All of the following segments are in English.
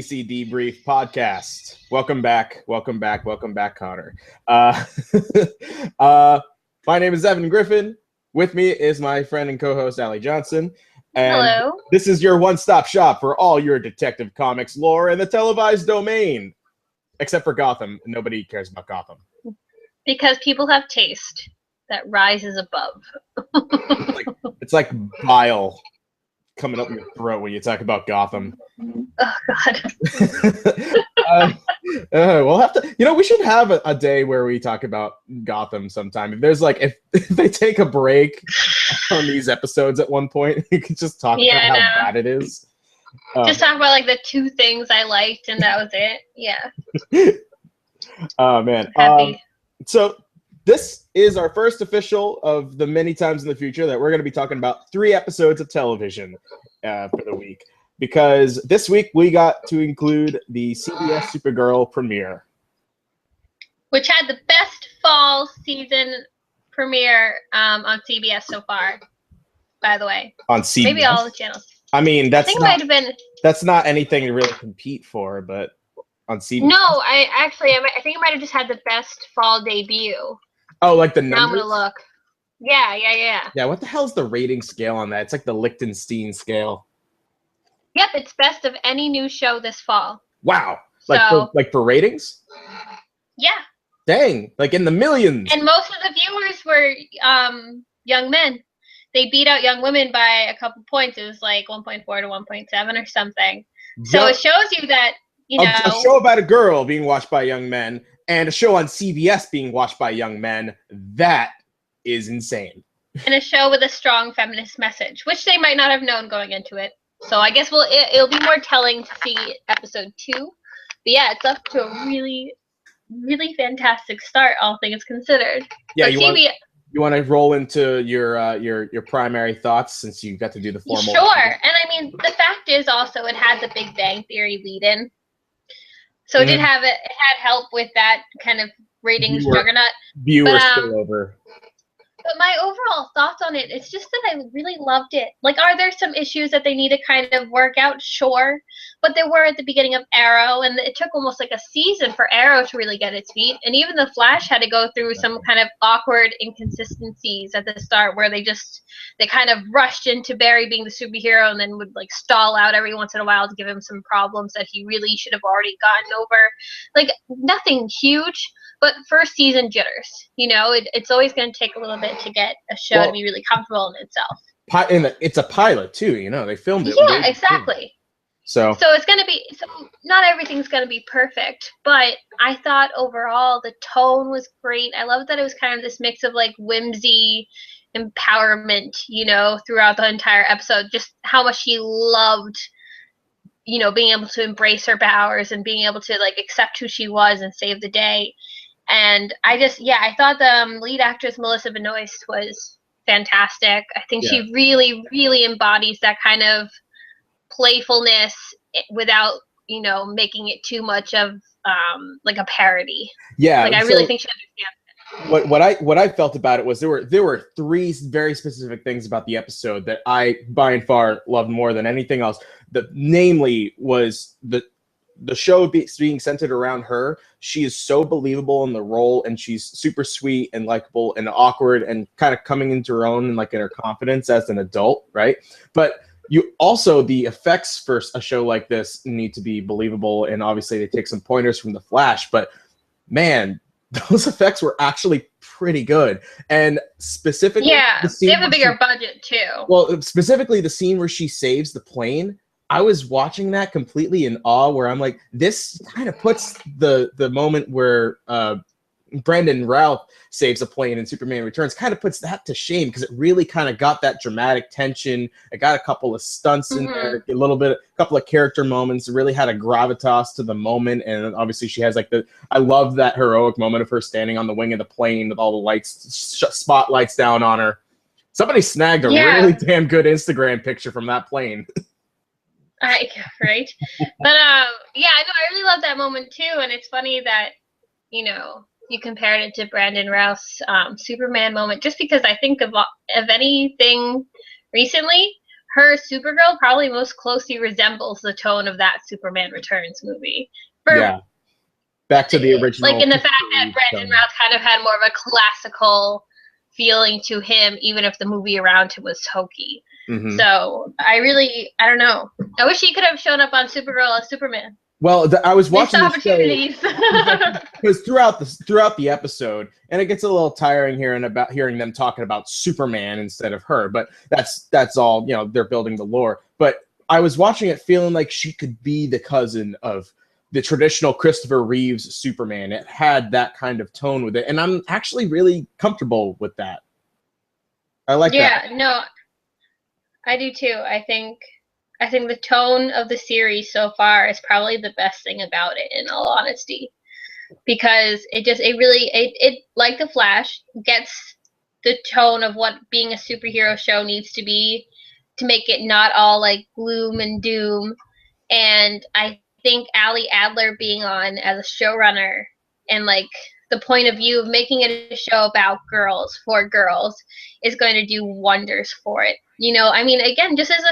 DC Debrief podcast. Welcome back, Connor. My name is Evan Griffin. With me is my friend and co-host Allie Johnson. And hello. This is your one-stop shop for all your Detective Comics lore in the televised domain, except for Gotham. Nobody cares about Gotham because people have taste that rises above. it's like bile coming up your throat when you talk about Gotham. Oh God. We'll have to, we should have a day where we talk about Gotham sometime. If there's if they take a break on these episodes at one point, you can just talk about how bad it is. Just talk about the two things I liked and that was it. Yeah. Oh man. Happy. So this is our first official of the many times in the future that we're going to be talking about 3 episodes of television for the week. Because this week we got to include the CBS Supergirl premiere. Which had the best fall season premiere on CBS so far, by the way. On CBS? Maybe all the channels. I mean, I think it might have been... That's not anything to really compete for, but on CBS. No, I think it might have just had the best fall debut. Oh, like the numbers? Now I'm going to look. Yeah. Yeah, what the hell's the rating scale on that? It's like the Lichtenstein scale. Yep, it's best of any new show this fall. Wow. So, for ratings? Yeah. Dang, in the millions. And most of the viewers were young men. They beat out young women by a couple points. It was 1.4 to 1.7 or something. So it shows you that, a show about a girl being watched by young men and a show on CBS being watched by young men, that is insane. And a show with a strong feminist message, which they might not have known going into it. So I guess it'll be more telling to see episode 2. But yeah, it's up to a really, really fantastic start, all things considered. Yeah, you want to roll into your primary thoughts since you got to do the formal. Sure, and I mean the fact is also it had the Big Bang Theory lead-in, so it did have it had help with that kind of ratings juggernaut. Viewer spillover. But my overall thoughts on it, it's just that I really loved it. Are there some issues that they need to kind of work out? Sure. But there were at the beginning of Arrow, and it took almost a season for Arrow to really get its feet. And even The Flash had to go through some kind of awkward inconsistencies at the start where they kind of rushed into Barry being the superhero and then would stall out every once in a while to give him some problems that he really should have already gotten over. Nothing huge. But first season jitters, it's always going to take a little bit to get a show to be really comfortable in itself. And it's a pilot too, they filmed it. Yeah, exactly. So it's going to be, not everything's going to be perfect, but I thought overall the tone was great. I love that it was kind of this mix of whimsy, empowerment, throughout the entire episode, just how much she loved being able to embrace her powers and being able to accept who she was and save the day. And I thought the lead actress, Melissa Benoist, was fantastic. I think she really, really embodies that kind of playfulness without, making it too much of a parody. Yeah. I really think she understands it. What I felt about it was there were 3 very specific things about the episode that I by and far loved more than anything else. Namely was the show being centered around her. She is so believable in the role, and she's super sweet and likable and awkward and kind of coming into her own and in her confidence as an adult, right? But you also, the effects for a show like this need to be believable, and obviously they take some pointers from The Flash, but man, those effects were actually pretty good. And specifically, they have a bigger budget too. Well, specifically the scene where she saves the plane, I was watching that completely in awe, where I'm this kind of puts the moment where Brandon Routh saves a plane in Superman Returns, kind of puts that to shame, because it really kind of got that dramatic tension. It got a couple of stunts in there, a couple of character moments. It really had a gravitas to the moment, and obviously she has I love that heroic moment of her standing on the wing of the plane with all the lights, spotlights down on her. Somebody snagged a really damn good Instagram picture from that plane. Right? But I really love that moment too, and it's funny that you compared it to Brandon Routh's Superman moment, just because I think of anything recently, her Supergirl probably most closely resembles the tone of that Superman Returns movie. Yeah. Back to the original. Like in the fact that Brandon Routh kind of had more of a classical feeling to him, even if the movie around him was hokey. Mm-hmm. So I don't know. I wish he could have shown up on Supergirl as Superman. Well, I was watching Missed opportunities. Because throughout the episode, and it gets a little tiring hearing them talking about Superman instead of her, but that's all, you know, they're building the lore. But I was watching it feeling like she could be the cousin of the traditional Christopher Reeves Superman. It had that kind of tone with it, and I'm actually really comfortable with that. I like that. Yeah, no, I do too. I think the tone of the series so far is probably the best thing about it, in all honesty, because it like The Flash gets the tone of what being a superhero show needs to be, to make it not all like gloom and doom. And I think Ali Adler being on as a showrunner, and like the point of view of making it a show about girls for girls, is going to do wonders for it. You know, I mean, again, just as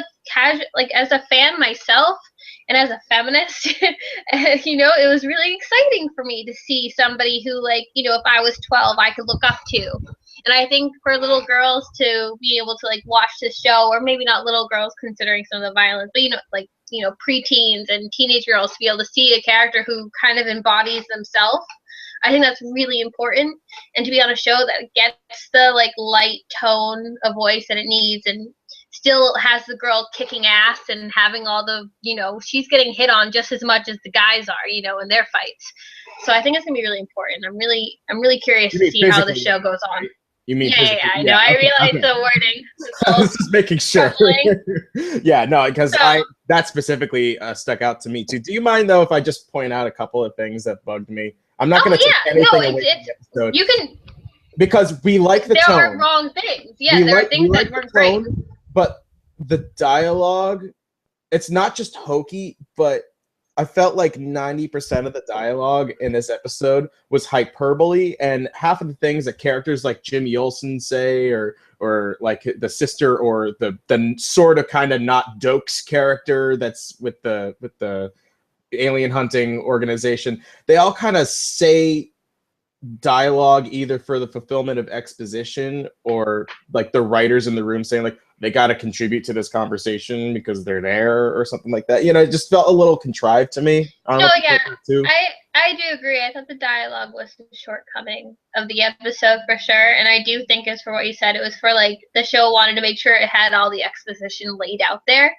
as a fan myself and as a feminist, you know, it was really exciting for me to see somebody who, like, you know, if I was 12, I could look up to. And I think for little girls to be able to like watch this show, or maybe not little girls considering some of the violence, but you know, preteens and teenage girls, to be able to see a character who kind of embodies themselves, I think that's really important. And to be on a show that gets the like light tone of voice that it needs, and still has the girl kicking ass and having all the, you know, she's getting hit on just as much as the guys are, you know, in their fights. So I think it's gonna be really important. I'm really curious to see how the show goes on. You mean yeah, I know. I realize the wording. I was just making sure. Yeah, no, because that specifically stuck out to me too. Do you mind though if I just point out a couple of things that bugged me? I'm not going to take anything away from the episode. You can, because we like the tone. There are wrong things. Yeah, there are things that weren't great. But the dialogue, it's not just hokey, but I felt like 90% of the dialogue in this episode was hyperbole, and half of the things that characters like Jimmy Olsen say, or like the sister, or the sort of kind of not Dokes character that's with the alien hunting organization, they all kind of say dialogue either for the fulfillment of exposition, or like the writers in the room saying like they got to contribute to this conversation because they're there or something like that. You know, it just felt a little contrived to me. I do agree. I thought the dialogue was the shortcoming of the episode for sure, and I do think it's for what you said. It was for like the show wanted to make sure it had all the exposition laid out there,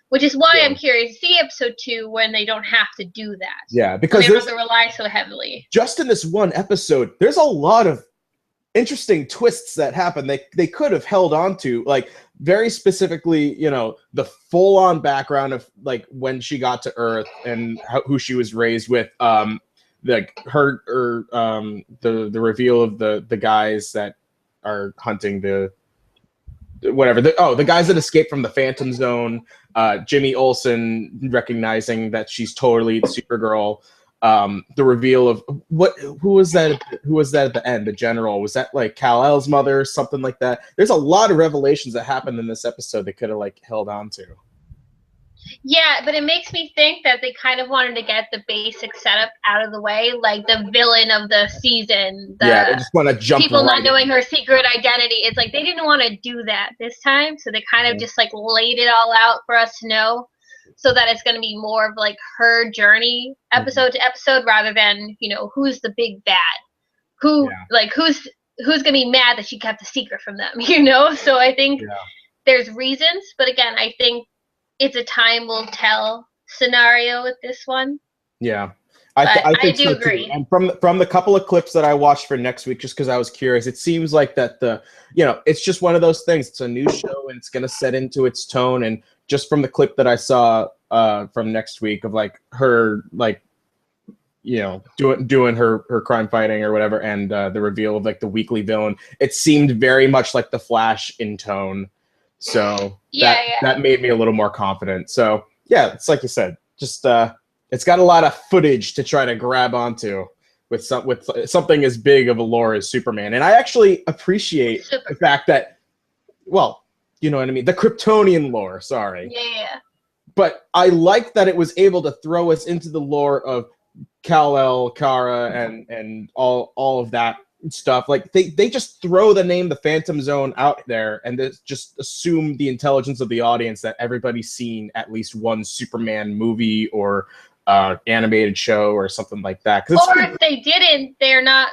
which is why I'm curious to see episode 2 when they don't have to do that. Yeah, because they don't have to rely so heavily. Just in this one episode, there's a lot of interesting twists that happen. They could have held on to, like, very specifically, you know, the full-on background of like when she got to Earth and who she was raised with. The reveal of the guys that are hunting the guys that escaped from the Phantom Zone. Jimmy Olsen recognizing that she's totally Supergirl. The reveal of who was that at the end? The general, was that like Kal-El's mother or something like that? There's a lot of revelations that happened in this episode they could have like held on to. Yeah, but it makes me think that they kind of wanted to get the basic setup out of the way, like the villain of the season. They just want to jump. People not knowing her secret identity. It's like they didn't want to do that this time, so they kind of just like laid it all out for us to know, so that it's going to be more of like her journey episode to episode, rather than, you know, who's the big bad, who's going to be mad that she kept the secret from them, you know? So I think there's reasons, but again, I think it's a time will tell scenario with this one. Yeah. I think do so agree. Too. And from the couple of clips that I watched for next week, just because I was curious, it seems like that it's just one of those things. It's a new show and it's going to set into its tone. And just from the clip that I saw from next week of like her, like, you know, doing her crime fighting or whatever, and the reveal of like the weekly villain, it seemed very much like The Flash in tone. So that made me a little more confident. So yeah, it's like you said, just it's got a lot of footage to try to grab onto with something as big of a lore as Superman. And I actually appreciate the fact that, well, you know what I mean? The Kryptonian lore, sorry. Yeah. But I like that it was able to throw us into the lore of Kal-El, Kara, and all of that stuff. Like they just throw the name the Phantom Zone out there and just assume the intelligence of the audience that everybody's seen at least one Superman movie or animated show or something like that. Or if they didn't, they're not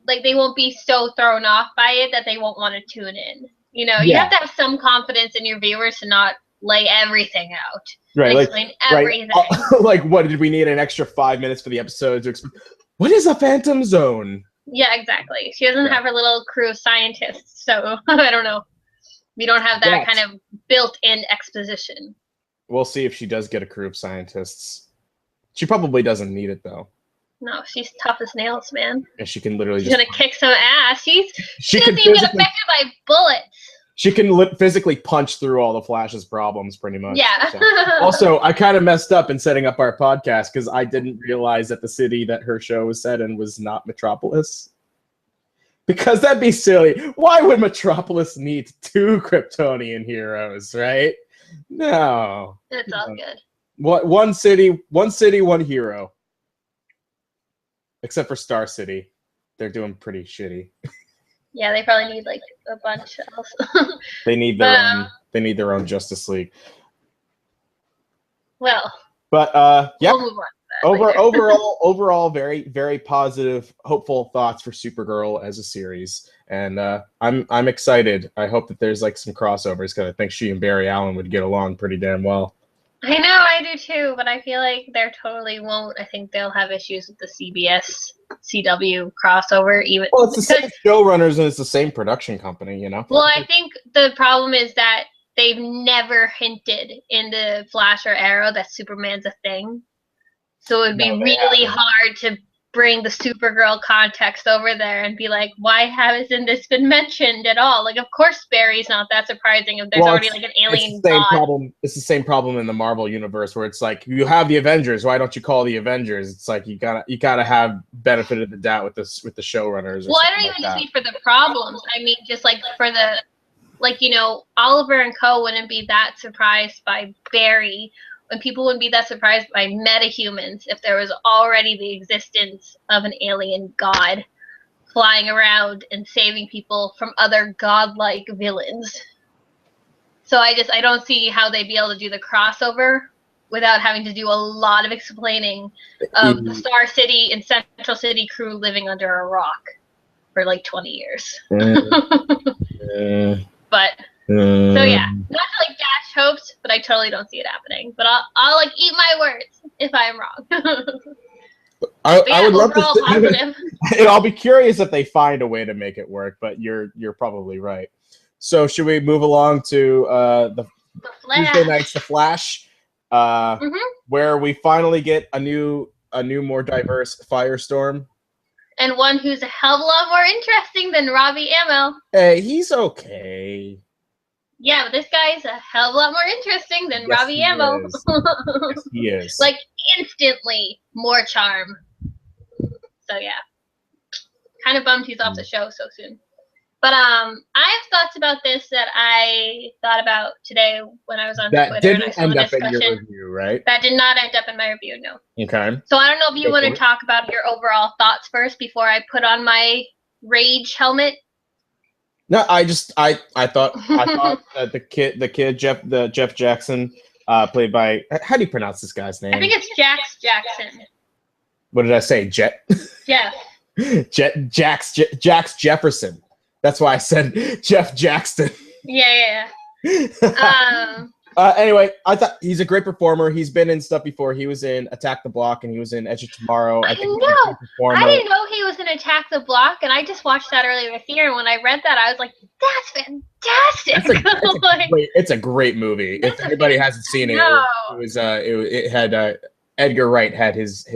like they won't be so thrown off by it that they won't want to tune in. You know, you have to have some confidence in your viewers to not lay everything out. Right, explain everything. Right. Like, what did we need an extra 5 minutes for the episode to explain? What is a Phantom Zone? Yeah, exactly. She doesn't have her little crew of scientists, so I don't know. We don't have that kind of built-in exposition. We'll see if she does get a crew of scientists. She probably doesn't need it, though. No, she's tough as nails, man. And she can literally she's gonna kick some ass. She doesn't can even get affected by bullets. She can physically punch through all the Flash's problems, pretty much. Yeah. So. Also, I kind of messed up in setting up our podcast because I didn't realize that the city that her show was set in was not Metropolis. Because that'd be silly. Why would Metropolis need 2 Kryptonian heroes, right? No. It's all good. One city, one hero. Except for Star City. They're doing pretty shitty. Yeah, they probably need like a bunch else. They need their own. They need their own Justice League. Well. But yeah. We'll move on Overall, very, very positive, hopeful thoughts for Supergirl as a series, and I'm excited. I hope that there's like some crossovers because I think she and Barry Allen would get along pretty damn well. I know, I do too, but I feel like they totally won't. I think they'll have issues with the CBS CW crossover. Even well, it's the same showrunners and it's the same production company, you know. Well, I think the problem is that they've never hinted in the Flash or Arrow that Superman's a thing. So it would be really hard to bring the Supergirl context over there and be like, why hasn't this been mentioned at all? Like, of course, Barry's not that surprising if there's already like an alien god. It's the same problem in the Marvel universe where it's like, you have the Avengers, why don't you call the Avengers? It's like you gotta have benefit of the doubt with the showrunners. Well, I don't even just mean for the problems. I mean just like for the Oliver and Co. wouldn't be that surprised by Barry. And people wouldn't be that surprised by metahumans if there was already the existence of an alien god flying around and saving people from other godlike villains. So I don't see how they'd be able to do the crossover without having to do a lot of explaining of the Star City and Central City crew living under a rock for like 20 years. But so yeah, not to like dash hopes, but I totally don't see it happening. But I'll like eat my words if I'm wrong. I would love to see, and I'll be curious if they find a way to make it work. But you're probably right. So should we move along to the Tuesday nights, The Flash, where we finally get a new more diverse Firestorm, and one who's a hell of a lot more interesting than Robbie Amell. Hey, he's okay. Yeah, but this guy's a hell of a lot more interesting than Robbie Amell. Yes, he is. Like, instantly more charm. So, yeah. Kind of bummed he's off the show so soon. But I have thoughts about this that I thought about today when I was on Twitter. That didn't end up in your review, right? That did not end up in my review, no. Okay. So I don't know if you want to talk about your overall thoughts first before I put on my rage helmet. No, I thought the kid Jeff Jackson, played by, how do you pronounce this guy's name? I think it's Jax Jackson. What did I say? Jeff. Jax Jefferson. That's why I said Jeff Jackson. Yeah. Anyway, I thought he's a great performer. He's been in stuff before. He was in Attack the Block, and he was in Edge of Tomorrow. I didn't know he was in Attack the Block, and I just watched that earlier this year. And when I read that, I was like, "That's fantastic!" It's a great movie. If anybody hasn't seen it, it had Edgar Wright had his.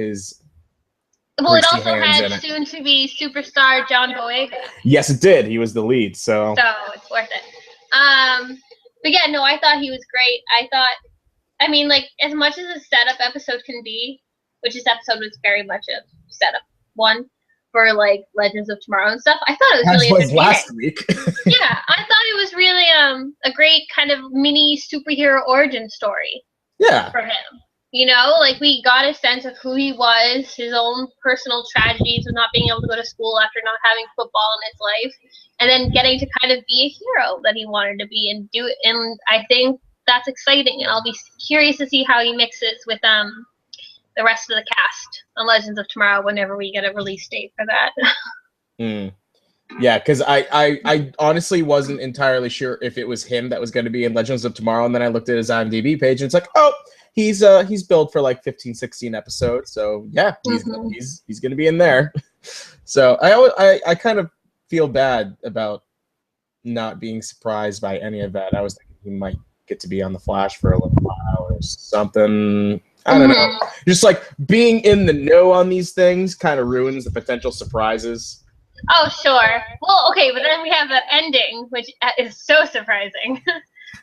Well, it also had soon-to-be superstar John Boyega. Yes, it did. He was the lead, so it's worth it. But yeah, no, I thought he was great. I mean, like, as much as a setup episode can be, which this episode was very much a setup one for, like, Legends of Tomorrow and stuff, I thought it was really entertaining. Last week. Yeah, I thought it was really a great kind of mini superhero origin story. Yeah. For him. You know, like we got a sense of who he was, his own personal tragedies of not being able to go to school after not having football in his life, and then getting to kind of be a hero that he wanted to be and do it. And I think that's exciting, and I'll be curious to see how he mixes with the rest of the cast on Legends of Tomorrow whenever we get a release date for that. Yeah, because I honestly wasn't entirely sure if it was him that was going to be in Legends of Tomorrow, and then I looked at his IMDb page, and it's like, oh, he's billed for like 15, 16 episodes, so yeah, he's going to be in there. So I kind of feel bad about not being surprised by any of that. I was thinking he might get to be on the Flash for a little while or something. I don't know. Just like being in the know on these things kind of ruins the potential surprises. Oh, sure. Well, okay, but then we have the ending, which is so surprising.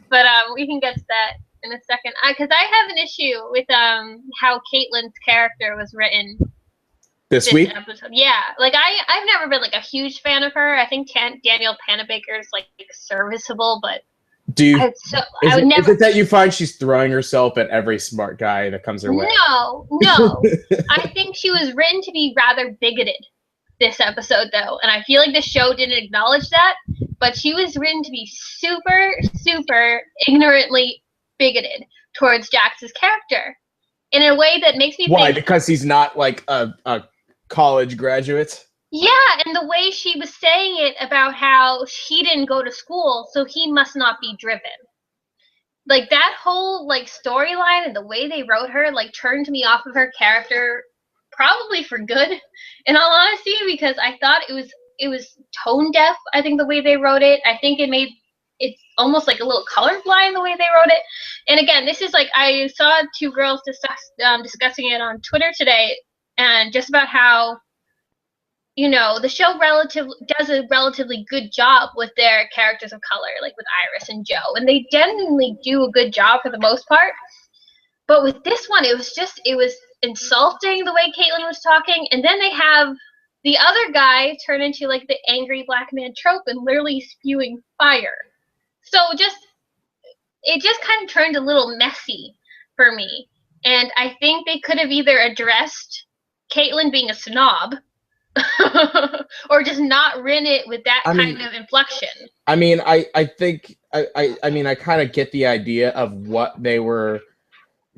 But we can get to that in a second. Because I have an issue with how Caitlyn's character was written this week episode. Yeah, like I've never been like a huge fan of her. I think Danielle Panabaker is like serviceable, but is it that you find she's throwing herself at every smart guy that comes her way? No. I think she was written to be rather bigoted this episode, though, and I feel like the show didn't acknowledge that, but she was written to be super, super ignorantly bigoted towards Jax's character in a way that makes me Why? think... Because he's not, like, a college graduate? Yeah, and the way she was saying it about how he didn't go to school, so he must not be driven. Like, that whole, like, storyline and the way they wrote her, like, turned me off of her character probably for good, in all honesty, because I thought it was tone deaf. I think the way they wrote it, I think it's almost like a little colorblind the way they wrote it. And again, this is like I saw two girls discussing it on Twitter today, and just about how the show does a relatively good job with their characters of color, like with Iris and Joe, and they genuinely do a good job for the most part. But with this one, it was insulting the way Caitlyn was talking, and then they have the other guy turn into like the angry black man trope and literally spewing fire. So it just kind of turned a little messy for me. And I think they could have either addressed Caitlyn being a snob or just not written it with that kind of inflection. I mean, I think I kind of get the idea of what they were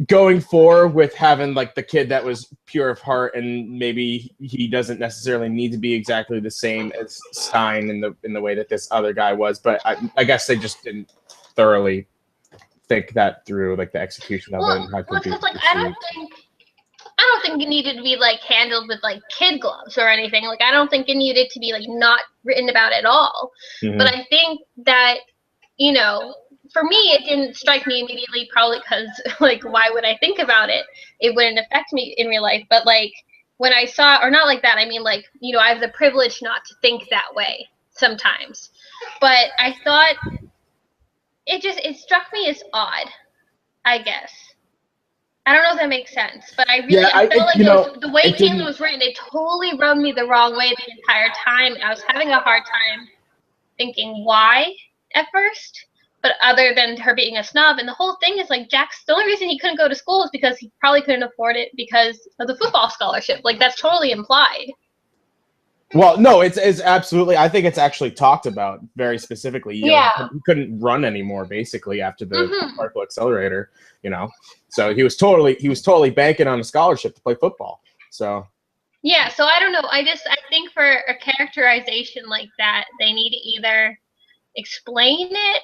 going for with having like the kid that was pure of heart, and maybe he doesn't necessarily need to be exactly the same as Stein in the way that this other guy was, but I guess they just didn't thoroughly think that through, like the execution of it and how it could be like, I don't think it needed to be like handled with like kid gloves or anything. Like I don't think it needed to be like not written about at all. Mm-hmm. But I think that for me, it didn't strike me immediately, probably because, like, why would I think about it? It wouldn't affect me in real life. But, like, when I saw, or not like that, I mean, like, I have the privilege not to think that way sometimes. But I thought it struck me as odd, I guess. I don't know if that makes sense, but I felt like the way Caitlyn was written, it totally rubbed me the wrong way the entire time. I was having a hard time thinking why at first. But other than her being a snob, and the whole thing is like Jax, the only reason he couldn't go to school is because he probably couldn't afford it because of the football scholarship. Like that's totally implied. Well, no, it's absolutely. I think it's actually talked about very specifically. He couldn't run anymore basay after the particle accelerator. So he was totally banking on a scholarship to play football. So. Yeah, so I don't know. I think for a characterization like that, they need to either explain it,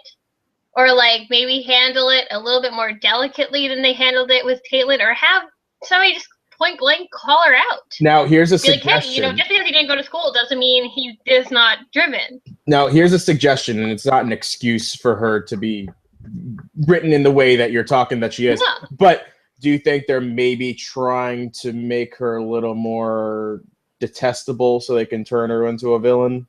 or like maybe handle it a little bit more delicately than they handled it with Caitlyn, or have somebody just point blank call her out. Now here's a suggestion. Like, hey, just because he didn't go to school doesn't mean he is not driven. Now here's a suggestion, and it's not an excuse for her to be written in the way that you're talking that she is. Yeah. But do you think they're maybe trying to make her a little more detestable so they can turn her into a villain?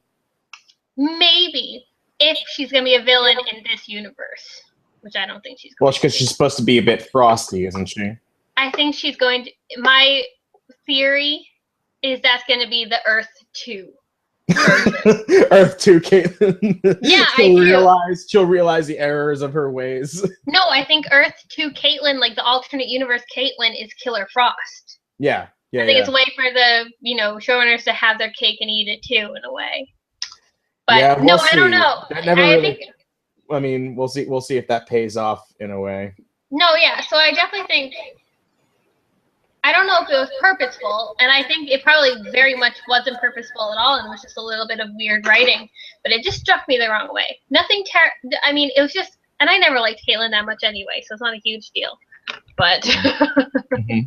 Maybe. If she's going to be a villain in this universe, which I don't think she's going to be. Well, because she's supposed to be a bit frosty, isn't she? I think she's going to... My theory is that's going to be the Earth 2 Earth 2 Caitlin. Yeah, she'll realize the errors of her ways. No, I think Earth 2 Caitlin, like the alternate universe Caitlin, is Killer Frost. Yeah. I think it's a way for the, showrunners to have their cake and eat it too, in a way. But yeah, no, I don't know. That never really. I mean, we'll see. We'll see if that pays off in a way. No, yeah. So I definitely think. I don't know if it was purposeful, and I think it probably very much wasn't purposeful at all, and it was just a little bit of weird writing. But it just struck me the wrong way. Nothing. I mean, it was just, and I never liked Caitlin that much anyway, so it's not a huge deal. But. Mm-hmm.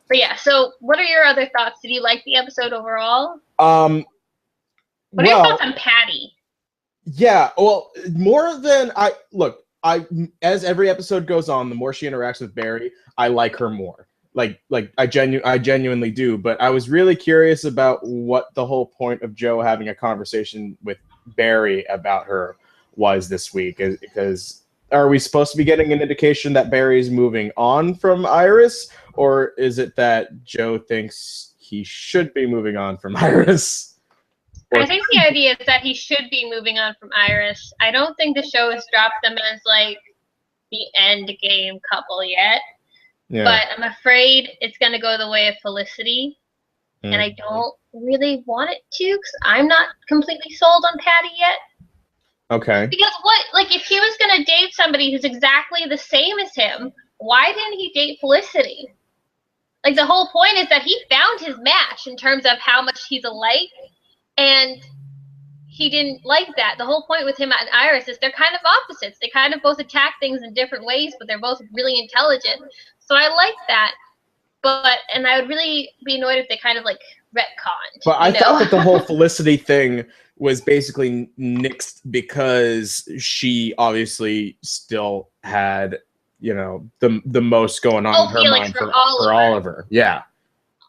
But yeah, so what are your other thoughts? Did you like the episode overall? What are your thoughts on Patty? Yeah, well, more than as every episode goes on, the more she interacts with Barry, I like her more. Like I genuinely do. But I was really curious about what the whole point of Joe having a conversation with Barry about her was this week, because are we supposed to be getting an indication that Barry's moving on from Iris? Or is it that Joe thinks he should be moving on from Iris? I think the idea is that he should be moving on from Iris. I don't think the show has dropped them as, like, the end game couple yet. Yeah. But I'm afraid it's going to go the way of Felicity. Mm. And I don't really want it to, because I'm not completely sold on Patty yet. Okay. Because if he was going to date somebody who's exactly the same as him, why didn't he date Felicity? Like, the whole point is that he found his match in terms of how much he's alike, and he didn't like that. The whole point with him and Iris is they're kind of opposites. They kind of both attack things in different ways, but they're both really intelligent. So I like that. And I would really be annoyed if they kind of, like, retconned. But I thought that the whole Felicity thing was basically nixed because she obviously still had, the most going on in her mind for Oliver. Yeah.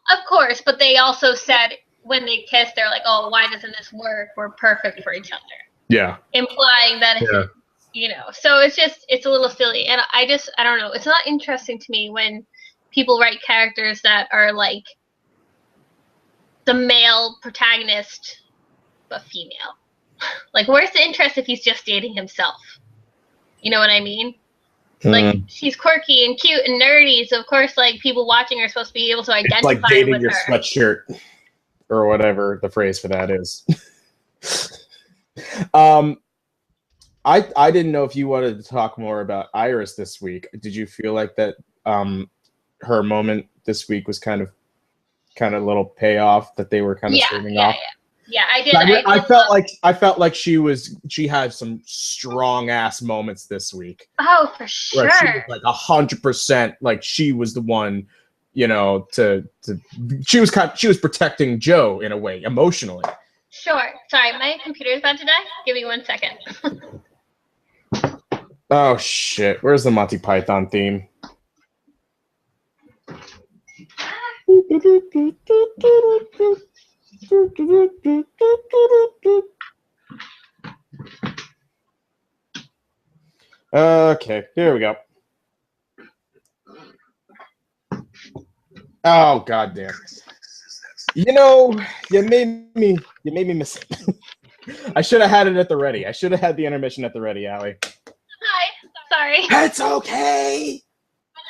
Of course, but they also said when they kissed, they're like, oh, why doesn't this work? We're perfect for each other. Yeah. Implying that, so it's a little silly. And I don't know. It's not interesting to me when people write characters that are like the male protagonist, but female. Like, where's the interest if he's just dating himself? You know what I mean? Like, she's quirky and cute and nerdy, so of course, like, people watching are supposed to be able to identify with her. It's like dating your sweatshirt, or whatever the phrase for that is. I didn't know if you wanted to talk more about Iris this week. Did you feel like that her moment this week was kind of a little payoff that they were kind of saving off? Yeah, I did. I felt like she had some strong ass moments this week. Oh, for sure. Right, she was like 100%. Like, she was the one, she was protecting Joe in a way emotionally. Sure. Sorry, my computer's about to die. Give me 1 second. Oh shit! Where's the Monty Python theme? Okay, here we go. Oh goddamn! You made me miss it. I should have had it at the ready. I should have had the intermission at the ready, Allie. Hi, sorry. That's okay.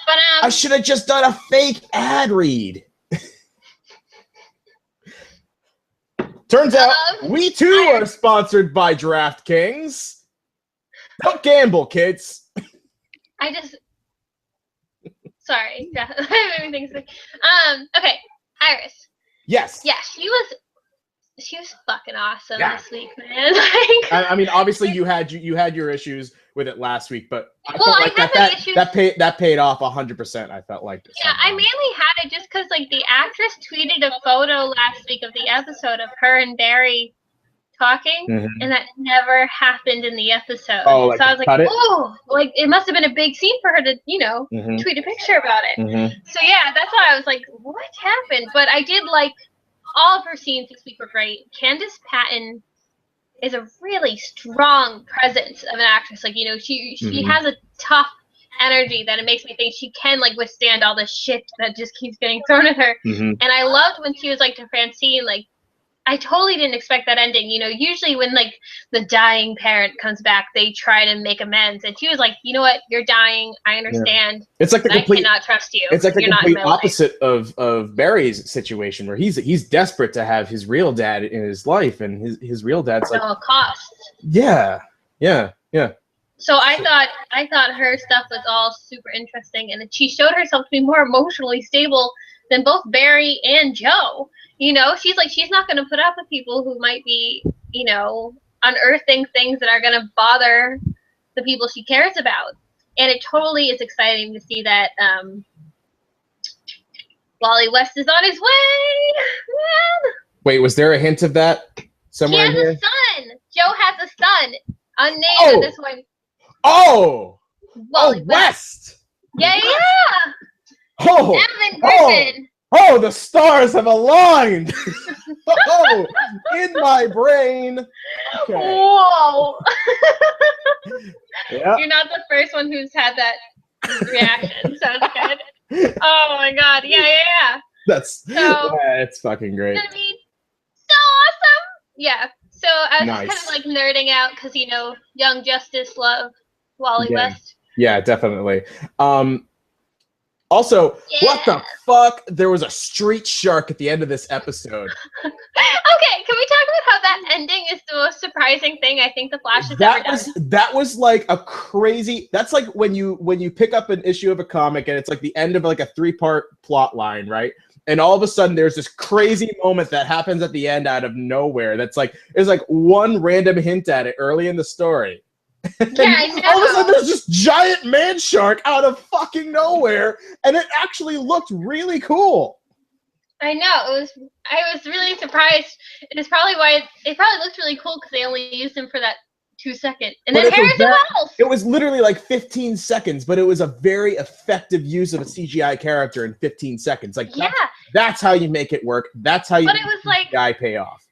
But I should have just done a fake ad read. Turns out we too are sponsored by DraftKings. Don't gamble, kids. Sorry. Okay, Iris. Yes. Yeah, she was fucking awesome this week, man. I mean, obviously you had your issues with it last week, but I felt like that paid off 100%. I felt like. Yeah, I mainly had it just because, like, the actress tweeted a photo last week of the episode of her and Barry talking, and that never happened in the episode. Oh, so I was like, oh, like, it must have been a big scene for her to, tweet a picture about it. So yeah, that's why I was like, what happened? But I did like all of her scenes this week were great. Candace Patton is a really strong presence of an actress. Like, she has a tough energy that it makes me think she can, like, withstand all the shit that just keeps getting thrown at her. And I loved when she was like to Francine, like, I totally didn't expect that ending. You know, usually when like the dying parent comes back, they try to make amends. And she was like, you know what, you're dying. I understand. It's like the complete. I cannot trust you. It's like the You're complete not in my opposite of Barry's situation, where he's desperate to have his real dad in his life, and his real dad's like, no cost. Yeah. So I thought her stuff was all super interesting, and she showed herself to be more emotionally stable than both Barry and Joe. You know, she's not going to put up with people who might be, you know, unearthing things that are going to bother the people she cares about. And it totally is exciting to see that Wally West is on his way. Man. Wait, was there a hint of that somewhere in here? He has a son. Joe has a son. Unnamed at this point. Oh! Wally West! Yeah. Oh! Evan Griffin. Oh, the stars have aligned! Oh, in my brain. Okay. Whoa! Yeah. You're not the first one who's had that reaction, so it's good. Oh my god, yeah. It's fucking great. It's gonna be so awesome! Yeah, so I was Nice. kind of like nerding out because, you know, Young Justice love Wally West. Yeah, definitely. Also, what the fuck? There was a street shark at the end of this episode. Okay, can we talk about how that ending is the most surprising thing I think the Flash has ever done? That was like a crazy. That's like when you pick up an issue of a comic and it's like the end of like a 3-part plot line, right? And all of a sudden there's this crazy moment that happens at the end out of nowhere. That's like there's like one random hint at it early in the story. Yeah, I know. All of a sudden, there's this giant man shark out of fucking nowhere, and it actually looked really cool. I know. I was really surprised. It's probably why it probably looked really cool because they only used him for that 2 seconds. And then Harrison Wells. It was literally like 15 seconds, but it was a very effective use of a CGI character in 15 seconds. Like, that's how you make it work. That's how you make CGI pay off.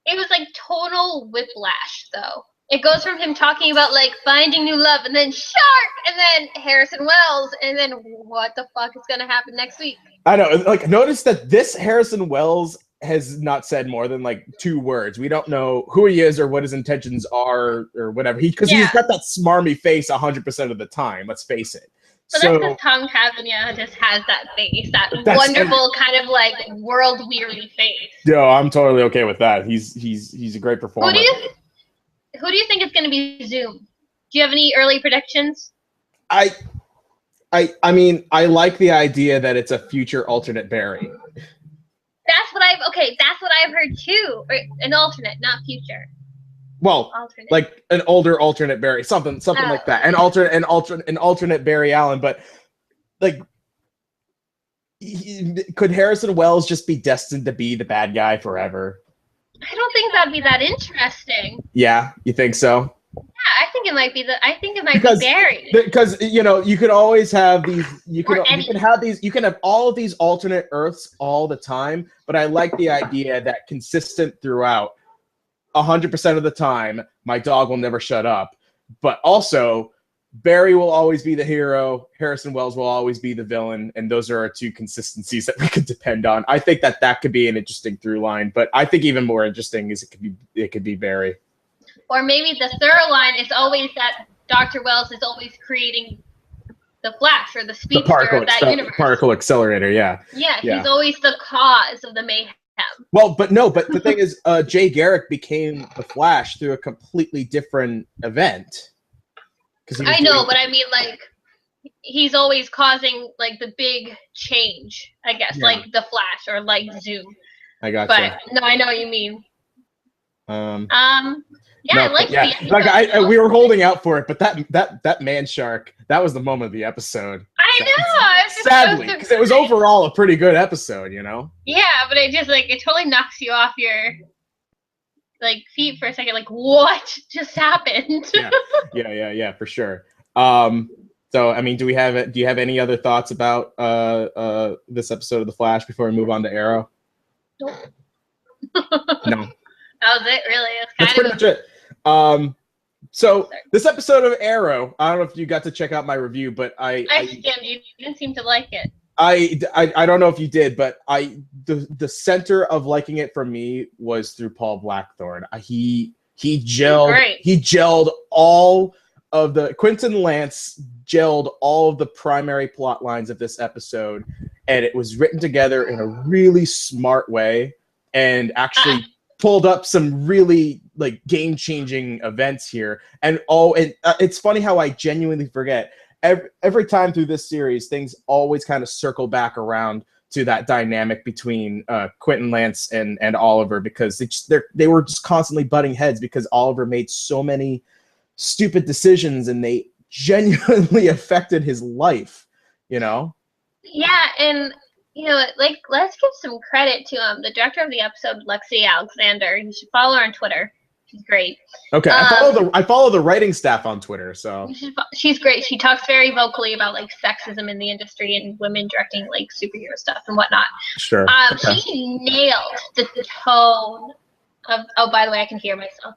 It was like total whiplash, though. It goes from him talking about, like, finding new love, and then shark, and then Harrison Wells, and then what the fuck is going to happen next week? I know. Like, notice that this Harrison Wells has not said more than, like, 2 words. We don't know who he is or what his intentions are or whatever. Because he's got that smarmy face 100% of the time, let's face it. But that's because Tom Cavanaugh just has that face, that wonderful kind of, like, world-weary face. Yo, I'm totally okay with that. He's a great performer. Who do you think is going to be Zoom? Do you have any early predictions? I mean, I like the idea that it's a future alternate Barry. That's what I've heard too. Or an alternate, not future. Well, alternate. Like an older alternate Barry, something like that. An alternate Barry Allen, but like could Harrison Wells just be destined to be the bad guy forever? I don't think that'd be that interesting. Yeah, you think so? Yeah, I think it might be Barry. Because you know, you could always have these. You can have all of these alternate Earths all the time. But I like the idea that consistent throughout, 100% of the time, my dog will never shut up. But also, Barry will always be the hero. Harrison Wells will always be the villain, and those are our 2 consistencies that we could depend on. I think that could be an interesting through line, but I think even more interesting is it could be Barry. Or maybe the third line is always that Dr. Wells is always creating the Flash or the speedster of that universe. Particle accelerator, yeah. Yeah, he's always the cause of the mayhem. Well, but the thing is, Jay Garrick became the Flash through a completely different event. I know, but I mean, like, he's always causing, like, the big change, I guess, like the Flash or like Zoom. I got But no, I know what you mean. Yeah, we were holding out for it, but that man shark, that was the moment of the episode. I know. Sadly, because it was overall a pretty good episode, you know. Yeah, but it just it totally knocks you off your feet for a second. Like, what just happened? yeah, for sure. So I mean, do you have any other thoughts about this episode of The Flash before we move on to Arrow? Nope. No. That was it, really. That's pretty much it. So this episode of Arrow, I don't know if you got to check out my review, but I skimmed. You didn't seem to like it. I don't know if you did, but the center of liking it for me was through Paul Blackthorne. He gelled all of the Quentin Lance gelled all of the primary plot lines of this episode, and it was written together in a really smart way, and actually pulled up some really like game-changing events here. And it's funny how I genuinely forget every time through this series, things always kind of circle back around to that dynamic between Quentin Lance and Oliver, because they were just constantly butting heads because Oliver made so many stupid decisions and they genuinely affected his life, you know? Yeah, and you know, like, let's give some credit to the director of the episode, Lexi Alexander. You should follow her on Twitter. She's great. Okay, I follow the writing staff on Twitter, so she's great. She talks very vocally about like sexism in the industry and women directing like superhero stuff and whatnot. Sure. Okay. She nailed the tone of. Oh, by the way, I can hear myself.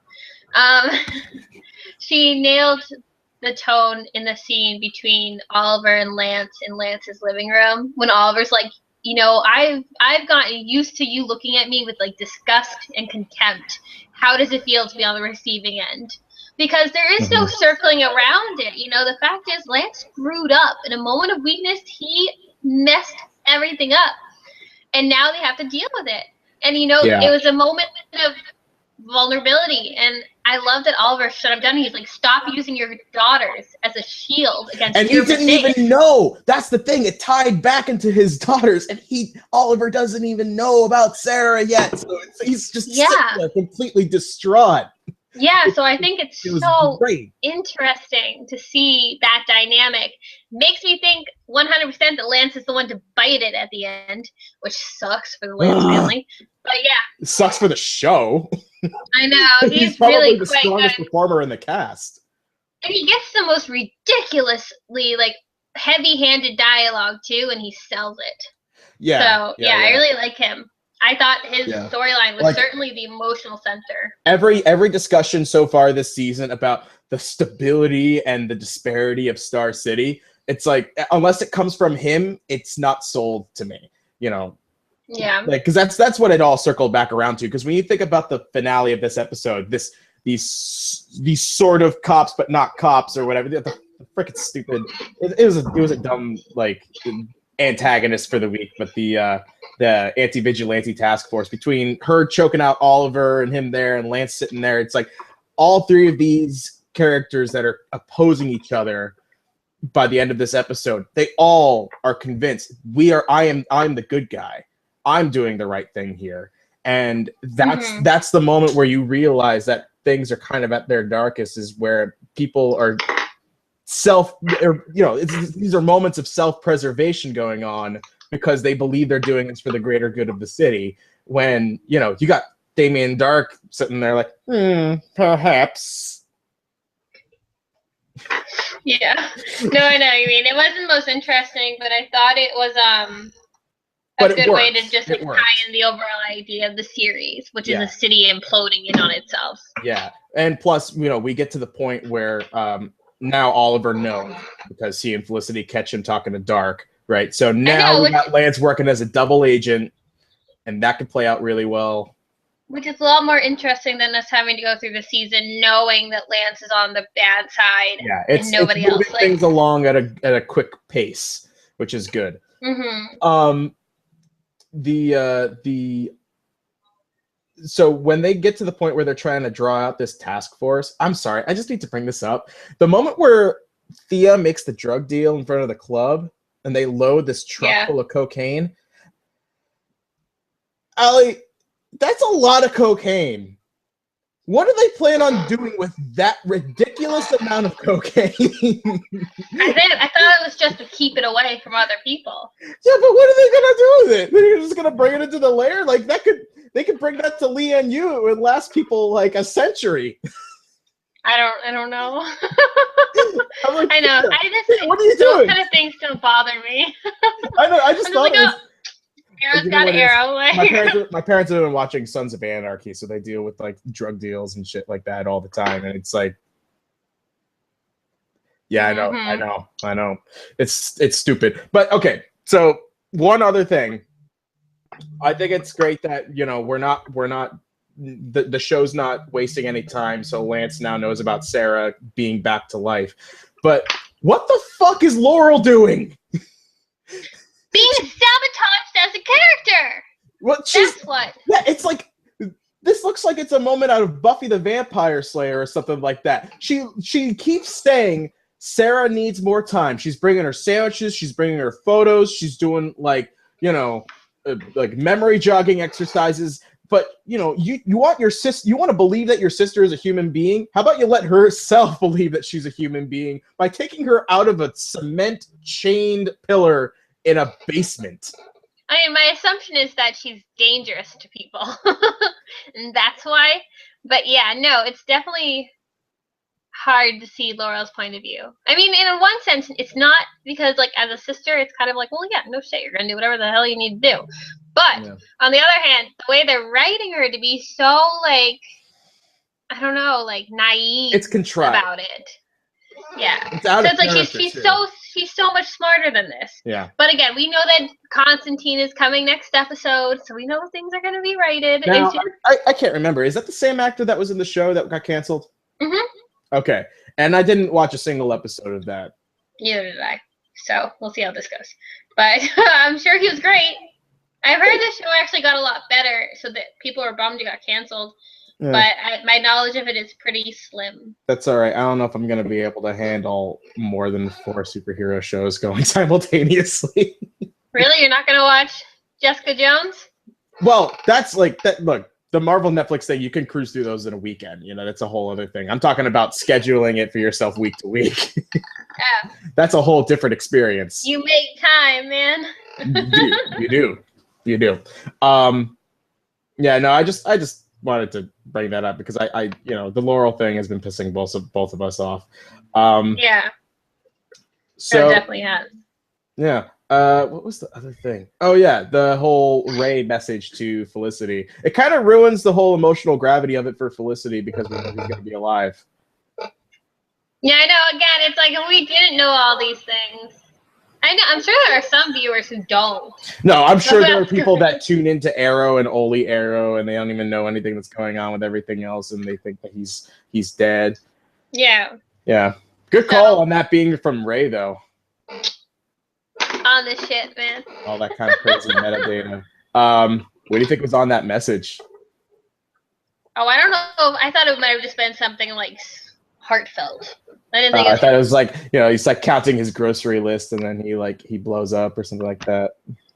She nailed the tone in the scene between Oliver and Lance in Lance's living room when Oliver's like, you know, I've gotten used to you looking at me with like disgust and contempt. How does it feel to be on the receiving end? Because there is no circling around it. You know, the fact is Lance screwed up. In a moment of weakness, he messed everything up. And now they have to deal with it. And, you know, It was a moment of vulnerability. And I love that Oliver shut him down. He's like, stop using your daughters as a shield against your mistakes. And he didn't even know. That's the thing. It tied back into his daughters, and Oliver doesn't even know about Sarah yet. So he's just sitting there completely distraught. Yeah, so I think it's so interesting to see that dynamic. Makes me think 100% that Lance is the one to bite it at the end, which sucks for the Lance family. But yeah. It sucks for the show. I know. He's probably really the strongest performer in the cast. And he gets the most ridiculously like heavy-handed dialogue too, and he sells it. Yeah. So I really like him. I thought his storyline was certainly the emotional center. Every discussion so far this season about the stability and the disparity of Star City, it's like, unless it comes from him, it's not sold to me, you know? Yeah. Like, because that's what it all circled back around to. Because when you think about the finale of this episode, these sort of cops but not cops or whatever, the freaking stupid. It was a dumb like antagonist for the week, but the anti-vigilante task force, between her choking out Oliver and him there and Lance sitting there, it's like all three of these characters that are opposing each other by the end of this episode, they all are convinced I'm the good guy. I'm doing the right thing here. And that's the moment where you realize that things are kind of at their darkest, is where people are these are moments of self-preservation going on because they believe they're doing this for the greater good of the city. When, you know, you got Damien Dark sitting there like, perhaps. Yeah. No, I know what you mean. It wasn't most interesting, but I thought it was a good way to just like, tie in the overall idea of the series, which is a city imploding in on itself. Yeah. And plus, you know, we get to the point where now Oliver knows, because he and Felicity catch him talking to Dark, right? So now we got Lance working as a double agent, and that could play out really well. Which is a lot more interesting than us having to go through the season knowing that Lance is on the bad side. Yeah, it's moving things along at a quick pace, which is good. So when they get to the point where they're trying to draw out this task force, I'm sorry, I just need to bring this up. The moment where Thea makes the drug deal in front of the club and they load this truck full of cocaine, Allie, that's a lot of cocaine. What do they plan on doing with that ridiculous amount of cocaine? I thought it was just to keep it away from other people. Yeah, but what are they gonna do with it? They're just gonna bring it into the lair? Like they could bring that to Lian Yu and last people like a century. I don't know. Like, I know. What are you doing? Those kind of things don't bother me. I know. I just thought it was. Arrow's got arrow. My parents have been watching Sons of Anarchy, so they deal with like drug deals and shit like that all the time, and it's like, yeah, I know. It's stupid. But okay, so one other thing. I think it's great that, you know, we're not the show's not wasting any time, so Lance now knows about Sarah being back to life. But what the fuck is Laurel doing? Being sabotaged as a character. Well, that's what. Yeah, it's like, this looks like it's a moment out of Buffy the Vampire Slayer or something like that. She keeps saying Sarah needs more time. She's bringing her sandwiches. She's bringing her photos. She's doing, like, you know, like memory jogging exercises. But, you know, you want your sister, you want to believe that your sister is a human being. How about you let herself believe that she's a human being by taking her out of a cement chained pillar in a basement? I mean, my assumption is that she's dangerous to people, and that's why. But yeah, no, it's definitely hard to see Laurel's point of view. I mean, in one sense, it's not, because, like, as a sister, it's kind of like, well, yeah, no shit, you're gonna do whatever the hell you need to do. But on the other hand, the way they're writing her to be so, like, I don't know, like, naive, it's contrived about it. Yeah. It's out so of it's like she's so much smarter than this. Yeah. But again, we know that Constantine is coming next episode, so we know things are going to be righted. Now, I can't remember. Is that the same actor that was in the show that got canceled? Mm-hmm. Okay. And I didn't watch a single episode of that. Neither did I. So we'll see how this goes. But I'm sure he was great. I've heard the show actually got a lot better, so that people were bummed it got canceled. Yeah. But my knowledge of it is pretty slim. That's all right. I don't know if I'm going to be able to handle more than 4 superhero shows going simultaneously. Really? You're not going to watch Jessica Jones? Well, that's like that. Look, the Marvel Netflix thing, you can cruise through those in a weekend. You know, that's a whole other thing. I'm talking about scheduling it for yourself week to week. Yeah. That's a whole different experience. You make time, man. You do. Yeah, no, I just wanted to bring that up because I you know, the Laurel thing has been pissing both of us off. Yeah. So it definitely has. Yeah. What was the other thing? Oh yeah, the whole Ray message to Felicity. It kind of ruins the whole emotional gravity of it for Felicity because we know he's gonna be alive. Yeah, I know. Again, it's like we didn't know all these things. I know. I'm sure there are some viewers who don't. No, I'm sure there are people that tune into Arrow and only Arrow, and they don't even know anything that's going on with everything else, and they think that he's dead. Yeah. Yeah. Good call on that being from Ray, though. On the shit, man. All that kind of crazy metadata. What do you think was on that message? Oh, I don't know. I thought it might have just been something like heartfelt. I didn't think. I thought it was like, you know, he's like counting his grocery list, and then he blows up or something like that.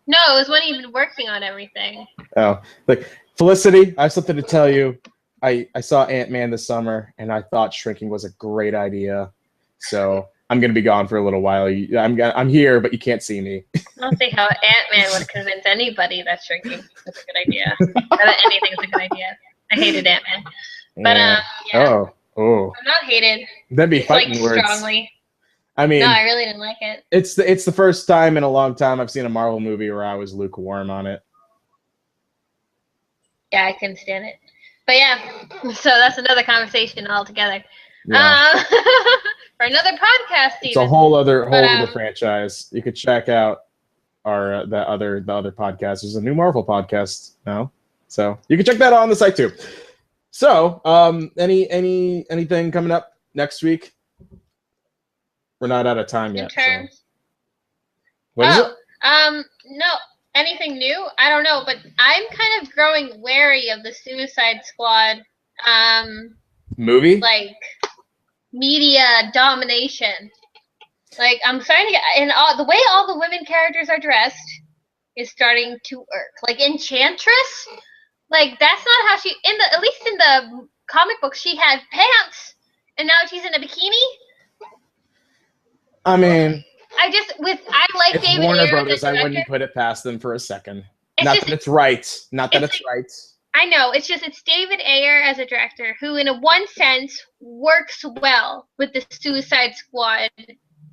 No, it was when he was working on everything. Oh, like Felicity, I have something to tell you. I saw Ant-Man this summer, and I thought shrinking was a great idea. So I'm gonna be gone for a little while. I'm here, but you can't see me. I don't see how Ant-Man would convince anybody that shrinking is a good idea. That anything's a good idea. I hated Ant-Man, but yeah. Oh. I'm not hated. That'd be fighting words. Strongly. I mean, no, I really didn't like it. It's the first time in a long time I've seen a Marvel movie where I was lukewarm on it. Yeah, I couldn't stand it. But yeah, so that's another conversation altogether. Yeah. For another podcast, It's a whole other franchise. You could check out our the other podcast. There's a new Marvel podcast now, so you can check that out on the site too. So, anything coming up next week? We're not out of time yet. So. What is it? No, anything new? I don't know, but I'm kind of growing wary of the Suicide Squad. Movie? Like media domination. Like I'm starting to get, and the way all the women characters are dressed is starting to irk. Like Enchantress. Like that's not how she at least in the comic book she had pants and now she's in a bikini. I mean, I like David Warner Ayer Brothers. I wouldn't put it past them for a second. Not that it's right. I know it's David Ayer as a director who, in one sense, works well with the Suicide Squad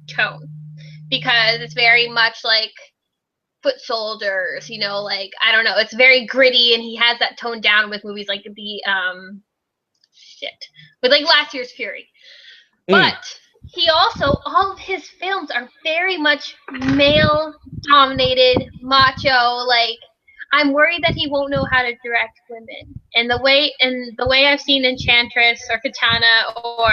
tone because it's very much like foot soldiers, you know, like I don't know, it's very gritty, and he has that toned down with movies like with like last year's Fury. But he also, all of his films are very much male dominated, macho. Like, I'm worried that he won't know how to direct women. And the way I've seen Enchantress or Katana or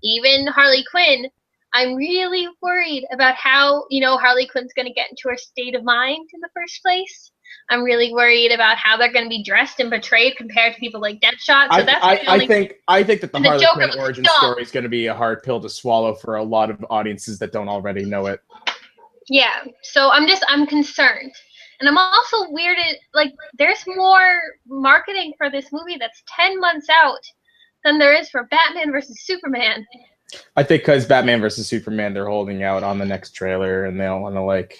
even Harley Quinn, I'm really worried about how, Harley Quinn's going to get into her state of mind in the first place. I'm really worried about how they're going to be dressed and portrayed compared to people like Deadshot. So that's the only I think that the and the Harley Joker Quinn looks origin dumb. story is going to be a hard pill to swallow for a lot of audiences that don't already know it. Yeah. So I'm concerned. And I'm also weirded, like, there's more marketing for this movie that's 10 months out than there is for Batman versus Superman. I think because Batman versus Superman, they're holding out on the next trailer, and they don't want to like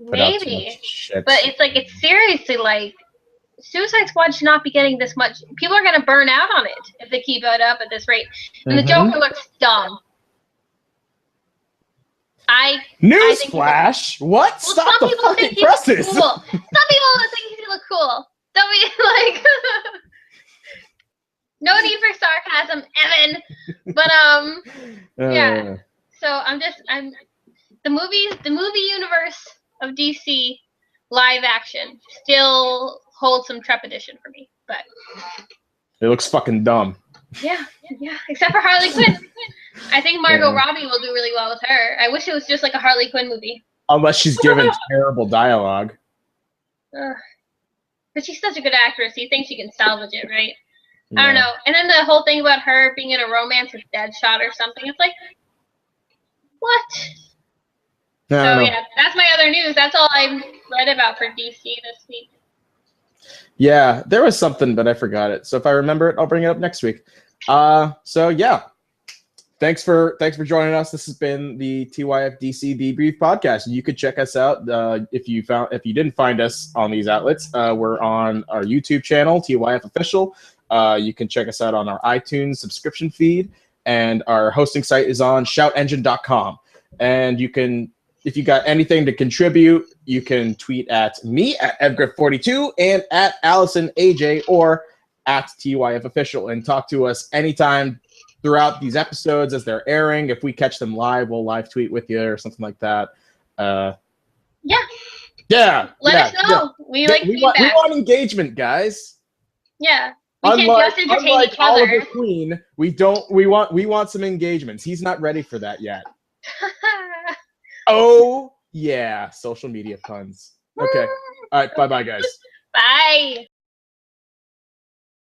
put out too Maybe. much shit. But it's seriously like, Suicide Squad should not be getting this much. People are going to burn out on it if they keep it up at this rate. And the Joker looks dumb. Newsflash! What? Well, Stop the fucking presses! Cool. Some people think he look cool. Don't be like. No need for sarcasm, Evan. But yeah. So I'm the movie universe of DC live action still holds some trepidation for me, but it looks fucking dumb. Yeah, except for Harley Quinn. I think Margot Robbie will do really well with her. I wish it was just like a Harley Quinn movie. Unless she's given terrible dialogue. But she's such a good actress. You think she can salvage it, right? Yeah. I don't know. And then the whole thing about her being in a romance with Deadshot or something. It's like, what? So yeah, that's my other news. That's all I read about for DC this week. Yeah, there was something, but I forgot it. So if I remember it, I'll bring it up next week. So yeah. Thanks for joining us. This has been the TYF DC Debrief podcast. You could check us out if you didn't find us on these outlets. We're on our YouTube channel, TYF Official. You can check us out on our iTunes subscription feed, and our hosting site is on shoutengine.com. And you can, if you got anything to contribute, you can tweet at me at evgriff42 and at Allison AJ or at TYF Official, and talk to us anytime throughout these episodes as they're airing. If we catch them live, we'll live tweet with you or something like that. Yeah. Let us know. We like feedback. We want engagement, guys. Yeah. We can't just entertain each other. Oliver Queen, we want some engagements. He's not ready for that yet. Oh yeah, social media puns. Okay. All right, bye-bye guys. Bye.